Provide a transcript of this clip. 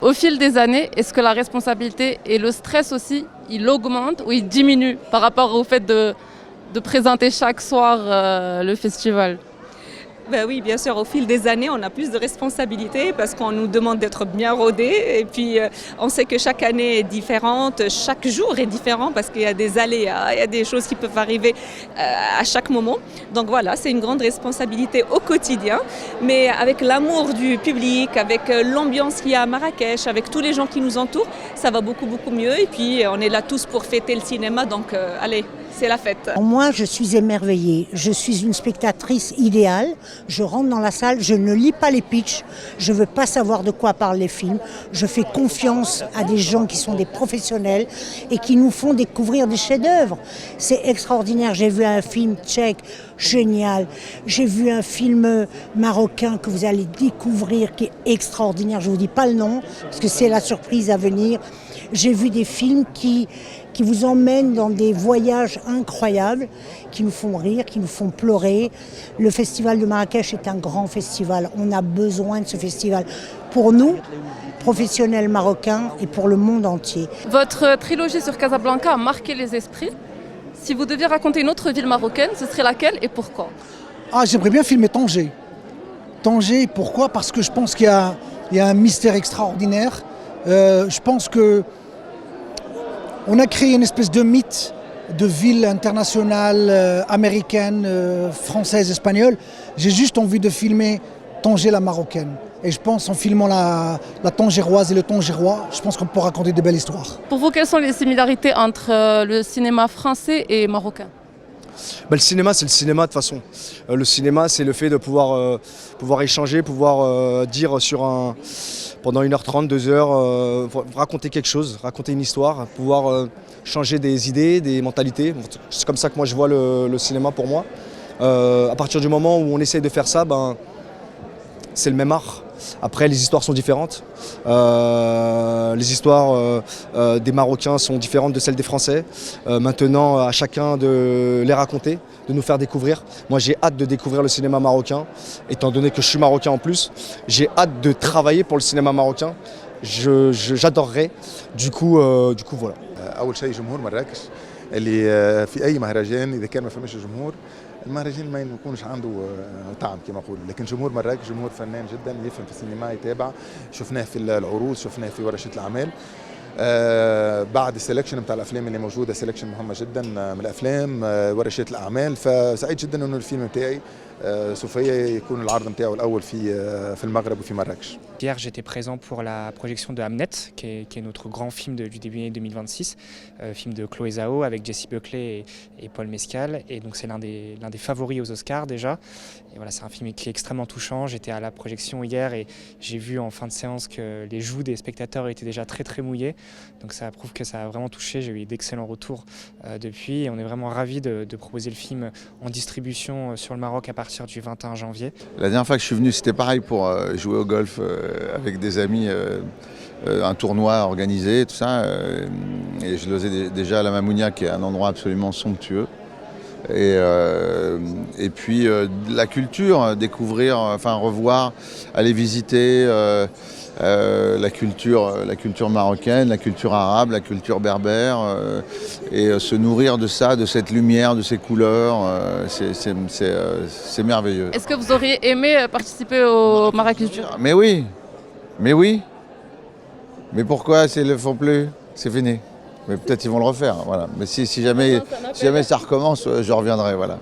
Au fil des années, est-ce que la responsabilité et le stress aussi, il augmente ou il diminue par rapport au fait de présenter chaque soir le festival? Ben oui, bien sûr, au fil des années, on a plus de responsabilités parce qu'on nous demande d'être bien rodés. Et puis, on sait que chaque année est différente, chaque jour est différent parce qu'il y a des aléas, il y a des choses qui peuvent arriver à chaque moment. Donc voilà, c'est une grande responsabilité au quotidien. Mais avec l'amour du public, avec l'ambiance qu'il y a à Marrakech, avec tous les gens qui nous entourent, ça va beaucoup, beaucoup mieux. Et puis, on est là tous pour fêter le cinéma. Donc, allez, c'est la fête. Moi, je suis émerveillée. Je suis une spectatrice idéale. Je rentre dans la salle, je ne lis pas les pitchs, je ne veux pas savoir de quoi parlent les films. Je fais confiance à des gens qui sont des professionnels et qui nous font découvrir des chefs-d'œuvre. C'est extraordinaire. J'ai vu un film tchèque génial. J'ai vu un film marocain que vous allez découvrir qui est extraordinaire. Je ne vous dis pas le nom parce que c'est la surprise à venir. J'ai vu des films qui vous emmènent dans des voyages incroyables, qui nous font rire, qui nous font pleurer. Le festival de Marrakech est un grand festival. On a besoin de ce festival pour nous, professionnels marocains, et pour le monde entier. Votre trilogie sur Casablanca a marqué les esprits. Si vous deviez raconter une autre ville marocaine, ce serait laquelle et pourquoi? J'aimerais bien filmer Tanger. Tanger, pourquoi? Parce que je pense qu'il y a un mystère extraordinaire. Je pense que on a créé une espèce de mythe de ville internationale, américaine, française, espagnole. J'ai juste envie de filmer Tanger la marocaine. Et je pense en filmant la Tangéroise et le Tangérois, je pense qu'on peut raconter de belles histoires. Pour vous, quelles sont les similarités entre le cinéma français et marocain? Le cinéma, c'est le cinéma de toute façon. Le cinéma, c'est le fait de pouvoir échanger, pouvoir dire pendant 1h30, 2h, raconter quelque chose, raconter une histoire, pouvoir changer des idées, des mentalités. C'est comme ça que moi je vois le cinéma pour moi. À partir du moment où on essaye de faire ça, c'est le même art. Après, les histoires sont différentes. Les histoires des Marocains sont différentes de celles des Français. Maintenant, à chacun de les raconter, de nous faire découvrir. Moi, j'ai hâte de découvrir le cinéma marocain, étant donné que je suis marocain en plus. J'ai hâte de travailler pour le cinéma marocain. J'adorerais. Du coup, voilà. أول شيء جمهور مراكش اللي في أي مهرجان إذا كان ما فماش جمهور المهرجان ما يكونش عنده طعم كما نقولوا، لكن جمهور مراكش جمهور فنان جدا يفهم في السينما يتابع، شفناه في العروض شفناه في ورشة الأعمال. بعد السelection نتاع الافلام اللي موجوده سelection مهمه جدا من الافلام ورشات الاعمال، فسعيد جدا انه الفيلم نتاعي سوف يكون العرض نتاعو الاول في المغرب وفي مراكش. Hier, j'étais présent pour la projection de Hamnet, qui est notre grand film du début de l'année 2026, film de Chloé Zhao avec Jessie Buckley et Paul Mescal. Et donc c'est l'un des favoris aux Oscars déjà. Et voilà, c'est un film qui est extrêmement touchant. J'étais à la projection hier et j'ai vu en fin de séance que les joues des spectateurs étaient déjà très très mouillées. Donc ça prouve que ça a vraiment touché. J'ai eu d'excellents retours depuis et on est vraiment ravis de proposer le film en distribution sur le Maroc à partir du 21 janvier. La dernière fois que je suis venu, c'était pareil pour jouer au golf avec des amis, un tournoi organisé, tout ça. Et je le faisais déjà à la Mamounia, qui est un endroit absolument somptueux. Et puis la culture, découvrir, enfin revoir, aller visiter la culture marocaine, la culture arabe, la culture berbère, et se nourrir de ça, de cette lumière, de ces couleurs, c'est merveilleux. Est-ce que vous auriez aimé participer au Marrakech Jeux? Mais oui, mais oui. Mais pourquoi ils ne le font plus? C'est fini. Mais peut-être ils vont le refaire, voilà. Mais si jamais ça recommence, je reviendrai, voilà.